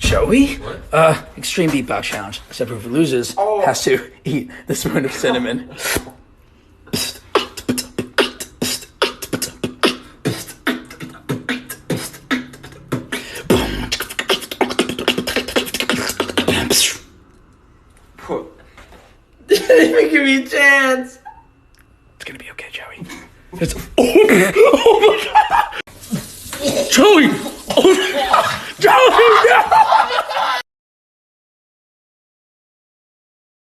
Joey? Extreme beatbox challenge. Except whoever loses has to eat the spoon of cinnamon. Didn't even give me a chance. It's gonna be okay, Joey. It's oh my god! Joey! Oh, Joey! No!